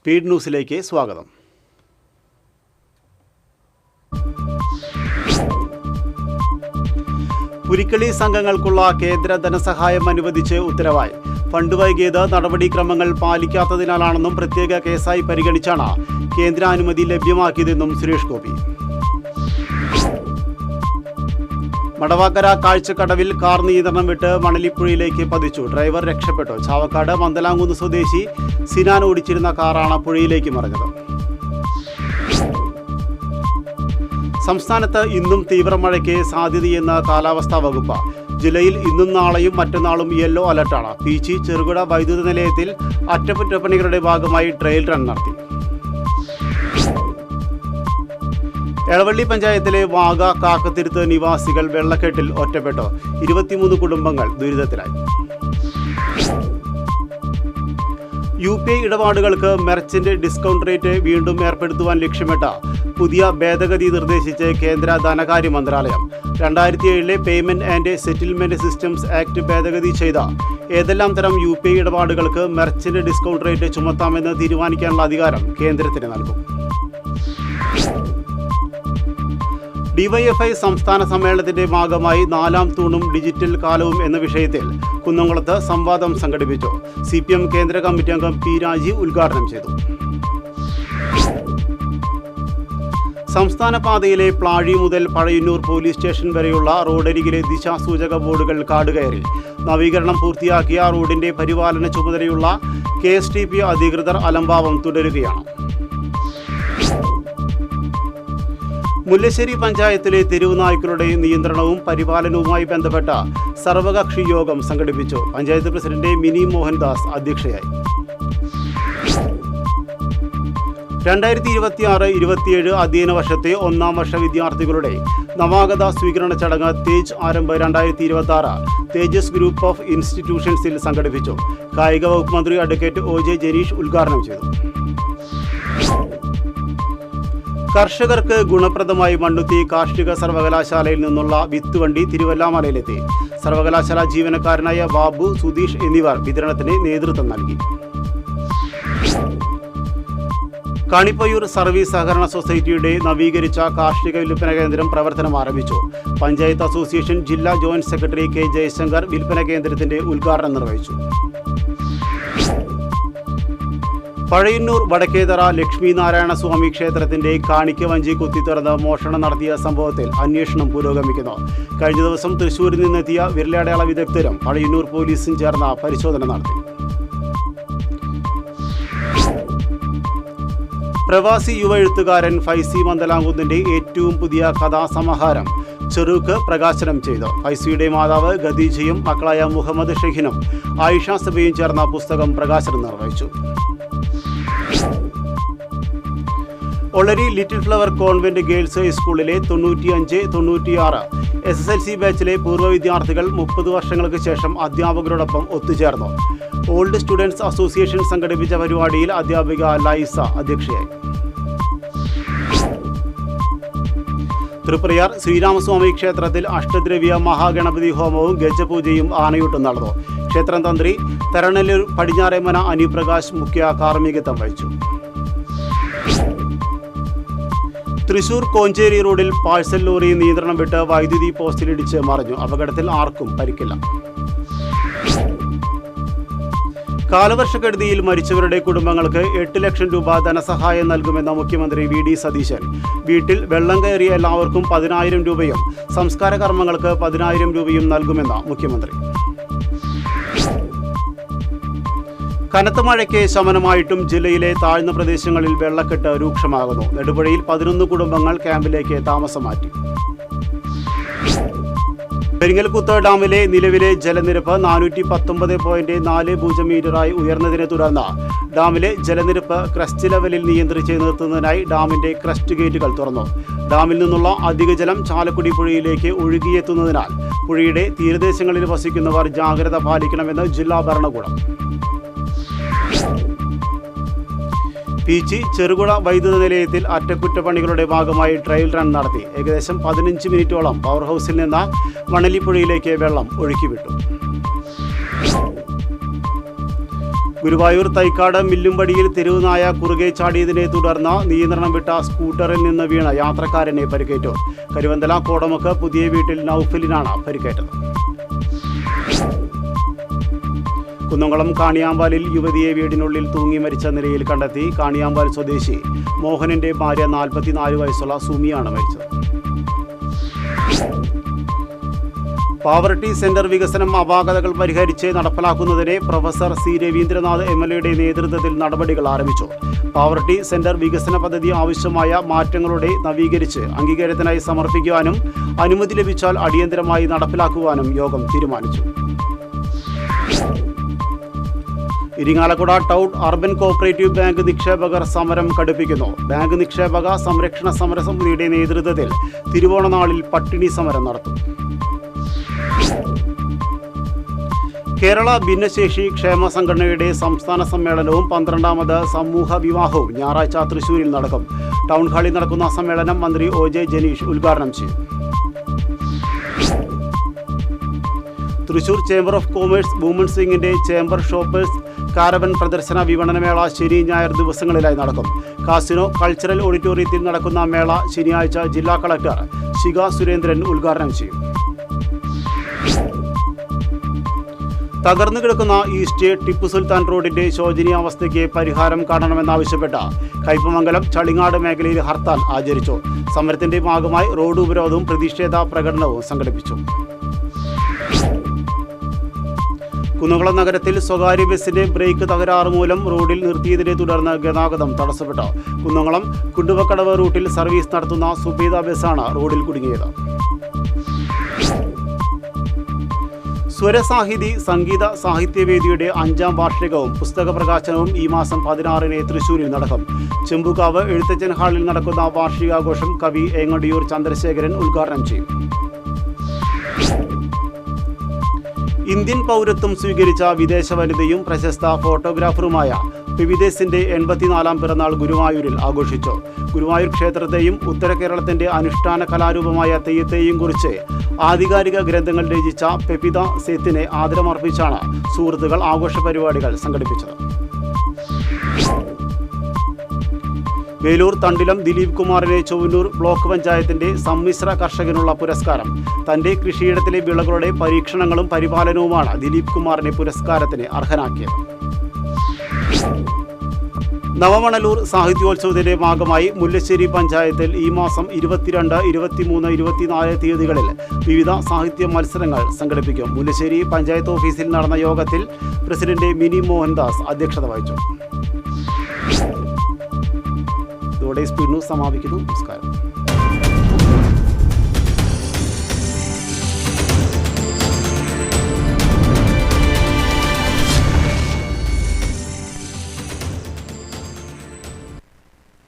Speed ന്യൂസിലേക്ക് സ്വാഗതം. പുലിക്കളി സംഘങ്ങൾക്കുള്ള കേന്ദ്ര ധനസഹായം അനുവദിച്ച് ഉത്തരവായി. ഫണ്ട് വൈകിയത് നടപടിക്രമങ്ങൾ പാലിക്കാത്തതിനാലാണെന്നും പ്രത്യേക കേസായി പരിഗണിച്ചാണ് കേന്ദ്ര അനുമതി ലഭ്യമാക്കിയതെന്നും സുരേഷ് ഗോപി. മടവാക്കര കാഴ്ചക്കടവിൽ കാർ നിയന്ത്രണം വിട്ട് മണലിപ്പുഴയിലേക്ക് പതിച്ചു. ഡ്രൈവർ രക്ഷപ്പെട്ടു. ചാവക്കാട് മന്ദലാംകുന്ന് സ്വദേശി സിനാൻ ഓടിച്ചിരുന്ന കാറാണ് പുഴയിലേക്ക് മറിഞ്ഞത്. സംസ്ഥാനത്ത് ഇന്നും തീവ്ര മഴയ്ക്ക് സാധ്യതയെന്ന് കാലാവസ്ഥാ വകുപ്പ്. ജില്ലയിൽ ഇന്നും നാളെയും മറ്റന്നാളും യെല്ലോ അലർട്ടാണ്. പീച്ചി ചെറുകിട വൈദ്യുത നിലയത്തിൽ അറ്റകുറ്റപ്പണികളുടെ ഭാഗമായി ട്രയൽ റൺ നടത്തി. എളവള്ളി പഞ്ചായത്തിലെ വാഗ കാക്കത്തിരുത്ത് നിവാസികൾ വെള്ളക്കെട്ടിൽ ഒറ്റപ്പെട്ടു. 23 കുടുംബങ്ങൾ ദുരിതത്തിലായി. UPI ഇടപാടുകൾക്ക് മെർച്ചന്റ് ഡിസ്കൗണ്ട് റേറ്റ് വീണ്ടും ഏർപ്പെടുത്തുവാൻ ലക്ഷ്യമിട്ട പുതിയ ഭേദഗതി നിർദ്ദേശിച്ച് കേന്ദ്ര ധനകാര്യ മന്ത്രാലയം. 2007 payment and settlement systems act ഭേദഗതി ചെയ്ത ഏതെല്ലാം തരം UPI ഇടപാടുകൾക്ക് മെർച്ചന്റ് ഡിസ്കൗണ്ട് റേറ്റ് ചുമത്താമെന്ന് തീരുമാനിക്കാനുള്ള അധികാരം കേന്ദ്രത്തിന് നൽകും. DYFI സംസ്ഥാന സമ്മേളനത്തിന്റെ ഭാഗമായി 4ാം തൂണും ഡിജിറ്റൽ കാലവും എന്ന വിഷയത്തിൽ കുന്നംകുളത്ത് സംവാദം സംഘടിപ്പിച്ചു. CPM കേന്ദ്ര കമ്മിറ്റി അംഗം P. രാജീവ് ഉദ്ഘാടനം ചെയ്തു. സംസ്ഥാന പാതയിലെ പ്ലാഴി മുതൽ പഴയന്നൂർ പോലീസ് സ്റ്റേഷൻ വരെയുള്ള റോഡരികിലെ ദിശാസൂചക ബോർഡുകൾ കാടുകയറി. നവീകരണം പൂർത്തിയാക്കിയ റോഡിന്റെ പരിപാലന ചുമതലയുള്ള KSTP അധികൃതർ അലംഭാവം തുടരുകയാണ്. മുല്ലശ്ശേരി പഞ്ചായത്തിലെ തെരുവ് നായ്ക്കളുടെ നിയന്ത്രണവും പരിപാലനവുമായി ബന്ധപ്പെട്ട സർവകക്ഷി യോഗം സംഘടിപ്പിച്ചു. പഞ്ചായത്ത് പ്രസിഡന്റ് മിനി മോഹൻദാസ് അധ്യക്ഷയായി. 2026-27 അധ്യയന വർഷത്തെ 1ാം വർഷ വിദ്യാർത്ഥികളുടെ നവാഗത സ്വീകരണ ചടങ്ങ് തേജ് ആരംഭ 2026 തേജസ് ഗ്രൂപ്പ് ഓഫ് ഇൻസ്റ്റിറ്റ്യൂഷൻസിൽ സംഘടിപ്പിച്ചു. കായിക വകുപ്പ് മന്ത്രി അഡ്വക്കേറ്റ് OJ ജനീഷ് ഉദ്ഘാടനം ചെയ്തു. കർഷകർക്ക് ഗുണപ്രദമായി മണ്ണുത്തി കാർഷിക സർവകലാശാലയിൽ നിന്നുള്ള വിത്ത് വണ്ടി തിരുവല്ലാമലയിലെത്തി. സർവകലാശാല ജീവനക്കാരനായ ബാബു, സുധീഷ് എന്നിവർ വിതരണത്തിന് നേതൃത്വം നൽകി. കാണിപ്പയ്യൂർ സർവീസ് സഹകരണ സൊസൈറ്റിയുടെ നവീകരിച്ച കാർഷിക വിൽപ്പന കേന്ദ്രം പ്രവർത്തനം ആരംഭിച്ചു. പഞ്ചായത്ത് അസോസിയേഷൻ ജില്ലാ ജോയിന്റ് സെക്രട്ടറി K. ജയശങ്കർ വിൽപ്പന കേന്ദ്രത്തിന്റെ ഉദ്ഘാടനം നിർവഹിച്ചു. പഴയന്നൂർ വടക്കേതറ ലക്ഷ്മി നാരായണ സ്വാമി ക്ഷേത്രത്തിന്റെ കാണിക്ക വഞ്ചി കുത്തിത്തുറന്ന് മോഷണം നടത്തിയ സംഭവത്തിൽ അന്വേഷണം പുരോഗമിക്കുന്നു. കഴിഞ്ഞ ദിവസം തൃശൂരിൽ നിന്നെത്തിയ വിരലടയാള വിദഗ്ധരും പഴയന്നൂർ പോലീസും ചേർന്ന പരിശോധന നടത്തി. പ്രവാസി യുവ എഴുത്തുകാരൻ ഫൈസി മന്ദലാംകുന്നിന്റെ ഏറ്റവും പുതിയ കഥാസമാഹാരം ചെറുക്ക് പ്രകാശനം ചെയ്തു. ഫൈസിയുടെ മാതാവ് ഖദീജയും മക്കളായ മുഹമ്മദ് ഷെഹിനും ആയിഷ സബയും ചേർന്ന പുസ്തകം പ്രകാശനം നിർവഹിച്ചു. Olari little flower convent girls ഹൈസ്കൂളിലെ 95-96 SSLC ബാച്ചിലെ പൂർവ്വ വിദ്യാർത്ഥികൾ 30 വർഷങ്ങൾക്ക് ശേഷം അധ്യാപകരോടൊപ്പം ഒത്തുചേർന്നു. ഓൾഡ് സ്റ്റുഡൻസ് അസോസിയേഷൻ സംഘടിപ്പിച്ച പരിപാടിയിൽ അധ്യാപിക ലൈസ അധ്യക്ഷയായി. തൃപ്രയാർ ശ്രീരാമസ്വാമി ക്ഷേത്രത്തിൽ അഷ്ടദ്രവ്യ മഹാഗണപതി ഹോമവും ഗജപൂജയും ആനയൂട്ടും നടന്നു. ക്ഷേത്രം തന്ത്രി തരണല്ലൂർ പടിഞ്ഞാറേമന അനുപ്രകാശ് മുഖ്യ കാർമ്മികത്വം വഹിച്ചു. തൃശൂർ കോഞ്ചേരി റോഡിൽ പാഴ്സൽ ലോറി നിയന്ത്രണം വിട്ട് വൈദ്യുതി പോസ്റ്റിലിടിച്ച് മറിഞ്ഞു. അപകടത്തിൽ ആർക്കും പരിക്കില്ല. കാലവർഷക്കെടുതിയിൽ മരിച്ചവരുടെ കുടുംബങ്ങൾക്ക് 8 ലക്ഷം രൂപ ധനസഹായം നൽകുമെന്ന മുഖ്യമന്ത്രി VD സതീശൻ. വീട്ടിൽ വെള്ളം കയറിയ എല്ലാവർക്കും 10,000 രൂപയും സംസ്കാര കർമ്മങ്ങൾക്ക് 10,000 രൂപയും നൽകുമെന്ന് മുഖ്യമന്ത്രി. കനത്ത മഴയ്ക്ക് ശമനമായിട്ടും ജില്ലയിലെ താഴ്ന്ന പ്രദേശങ്ങളിൽ വെള്ളക്കെട്ട് രൂക്ഷമാകുന്നു. നെടുപുഴയിൽ 11 കുടുംബങ്ങൾ ക്യാമ്പിലേക്ക് താമസം മാറ്റി. പെരിങ്ങൽകുത്ത് ഡാമിലെ നിലവിലെ ജലനിരപ്പ് 419.40 മീറ്ററായി ഉയർന്നതിനെ തുടർന്ന് ഡാമിലെ ജലനിരപ്പ് ക്രസ്റ്റ് ലെവലിൽ നിയന്ത്രിച്ച് നിർത്തുന്നതിനായി ഡാമിന്റെ ക്രസ്റ്റ് ഗേറ്റുകൾ തുറന്നു. ഡാമിൽ നിന്നുള്ള അധിക ജലം ചാലക്കുടി പുഴയിലേക്ക് ഒഴുകിയെത്തുന്നതിനാൽ പുഴയുടെ തീരദേശങ്ങളിൽ വസിക്കുന്നവർ ജാഗ്രത പാലിക്കണമെന്ന് ജില്ലാ ഭരണകൂടം. പീച്ചി ചെറുകിട വൈദ്യുത നിലയത്തിൽ അറ്റകുറ്റപ്പണികളുടെ ഭാഗമായി ട്രയൽ റൺ നടത്തി. ഏകദേശം 15 മിനിറ്റോളം പവർ ഹൗസിൽ നിന്ന് മണലിപ്പുഴയിലേക്ക് വെള്ളം ഒഴുക്കിവിട്ടു. ഗുരുവായൂർ തൈക്കാട് മില്ലുംപടിയിൽ തെരുവുനായ കുറുകെ ചാടിയതിനെ തുടർന്ന് നിയന്ത്രണം വിട്ട സ്കൂട്ടറിൽ നിന്ന് വീണ യാത്രക്കാരനെ പരിക്കേറ്റു. കരുവന്തല കോടമുക്ക് പുതിയ വീട്ടിൽ നൌഫലിനാണ് പരിക്കേറ്റത്. കുന്നംകുളം കാണിയാമ്പാലിൽ യുവതിയെ വീടിനുള്ളിൽ തൂങ്ങി മരിച്ച നിലയിൽ കണ്ടെത്തി. കാണിയാമ്പാൽ സ്വദേശി മോഹനന്റെ ഭാര്യ 44 വയസ്സുള്ള സുമിയാണ് മരിച്ചത്. പാവർട്ടി സെന്റർ വികസനം അപാകതകൾ പരിഹരിച്ച് നടപ്പിലാക്കുന്നതിന് പ്രൊഫസർ സി രവീന്ദ്രനാഥ് MLA നേതൃത്വത്തിൽ നടപടികൾ ആരംഭിച്ചു. പാവർട്ടി സെന്റർ വികസന പദ്ധതി ആവശ്യമായ മാറ്റങ്ങളുടെ നവീകരിച്ച് അംഗീകാരത്തിനായി സമർപ്പിക്കുവാനും അനുമതി ലഭിച്ചാൽ അടിയന്തരമായി നടപ്പിലാക്കുവാനും യോഗം തീരുമാനിച്ചു. Irinjalakuda town urban cooperative bank നിക്ഷേപകർ സമരം കടുപ്പിക്കുന്നു. ബാങ്ക് നിക്ഷേപക സംരക്ഷണ സമരസമിതിയുടെ നേതൃത്വത്തിൽ തിരുവോണനാളിൽ പട്ടിണി സമരം നടത്തും. കേരള ഭിന്നശേഷി ക്ഷേമ സംഘടനയുടെ സംസ്ഥാന സമ്മേളനവും 12ാമത് സമൂഹ വിവാഹവും ഞായറാഴ്ച തൃശൂരിൽ നടക്കും. ടൗൺ ഹാളിൽ നടക്കുന്ന സമ്മേളനം മന്ത്രി OJ ജനീഷ് ഉദ്ഘാടനം ചെയ്യും. Thrissur chamber of commerce women's വിങ്ങിന്റെ ചേംബർ ഷോപ്പേഴ്സ് കാരവൻ പ്രദർശന വിപണനമേള ശനി ഞായർ ദിവസങ്ങളിലായി നടക്കും. കാസിനോ കൾച്ചറൽ ഓഡിറ്റോറിയത്തിൽ നടക്കുന്ന മേള ശനിയാഴ്ച ജില്ലാ കളക്ടർ ശിഖ സുരേന്ദ്രൻ ഉദ്ഘാടനം ചെയ്യും. തകർന്നു കിടക്കുന്ന ഈസ്റ്റ് ടിപ്പു സുൽത്താൻ റോഡിന്റെ ശോചനീയാവസ്ഥയ്ക്ക് പരിഹാരം കാണണമെന്നാവശ്യപ്പെട്ട് കയ്പമംഗലം ചളിങ്ങാട് മേഖലയിൽ ഹർത്താൽ ആചരിച്ചു. സമരത്തിന്റെ ഭാഗമായി റോഡ് ഉപരോധവും പ്രതിഷേധ പ്രകടനവും സംഘടിപ്പിച്ചു. കുന്നംകുളം നഗരത്തിൽ സ്വകാര്യ ബസിന്റെ ബ്രേക്ക് തകരാറ് മൂലം റോഡിൽ നിർത്തിയതിനെ തുടർന്ന് ഗതാഗതം തടസ്സപ്പെട്ടു. കുന്നംകുളം കുണ്ടുവക്കടവ് റൂട്ടിൽ സർവീസ് നടത്തുന്ന സുബീദ ബസ്സാണ് റോഡിൽ കുടുങ്ങിയത്. സ്വരസാഹിതി സംഗീത സാഹിത്യവേദിയുടെ 5ാം വാർഷികവും പുസ്തക പ്രകാശനവും ഈ മാസം 16-ന് തൃശൂരിൽ നടക്കും. ചെമ്പുകാവ് എഴുത്തച്ഛൻ ഹാളിൽ നടക്കുന്ന വാർഷികാഘോഷം കവി ഏങ്ങടിയൂർ ചന്ദ്രശേഖരൻ ഉദ്ഘാടനം ചെയ്യും. ഇന്ത്യൻ പൗരത്വം സ്വീകരിച്ച വിദേശ വനിതയും പ്രശസ്ത ഫോട്ടോഗ്രാഫറുമായ പിവിദേശിന്റെ 84ാം പിറന്നാൾ ഗുരുവായൂരിൽ ആഘോഷിച്ചു. ഗുരുവായൂർ ക്ഷേത്രത്തെയും ഉത്തര കേരളത്തിന്റെ അനുഷ്ഠാന കലാരൂപമായ തെയ്യത്തെയും കുറിച്ച് ആധികാരിക ഗ്രന്ഥങ്ങൾ രചിച്ച പെപിത സേത്തിനെ ആദരമർപ്പിച്ചാണ് സുഹൃത്തുക്കൾ ആഘോഷ പരിപാടികൾ സംഘടിപ്പിച്ചത്. വേലൂർ തണ്ടിലം ദിലീപ് കുമാറിനെ ചൊവ്വന്നൂർ ബ്ലോക്ക് പഞ്ചായത്തിന്റെ സമ്മിശ്ര കർഷകനുള്ള പുരസ്കാരം. തന്റെ കൃഷിയിടത്തിലെ വിളകളുടെ പരീക്ഷണങ്ങളും പരിപാലനവുമാണ് ദിലീപ് കുമാറിനെ പുരസ്കാരത്തിന് അർഹനാക്കിയത്. നവമണലൂർ സാഹിത്യോത്സവത്തിന്റെ ഭാഗമായി മുല്ലശ്ശേരി പഞ്ചായത്തിൽ ഈ മാസം 22, 23, 24 തീയതികളിൽ വിവിധ സാഹിത്യ മത്സരങ്ങൾ സംഘടിപ്പിക്കും. മുല്ലശ്ശേരി പഞ്ചായത്ത് ഓഫീസിൽ നടന്ന യോഗത്തിൽ പ്രസിഡന്റ് മിനി മോഹൻദാസ് അധ്യക്ഷത വഹിച്ചു. ഇതോടെ സ്പീഡ് ന്യൂസ് സമാപിക്കുന്നു. നമസ്കാരം.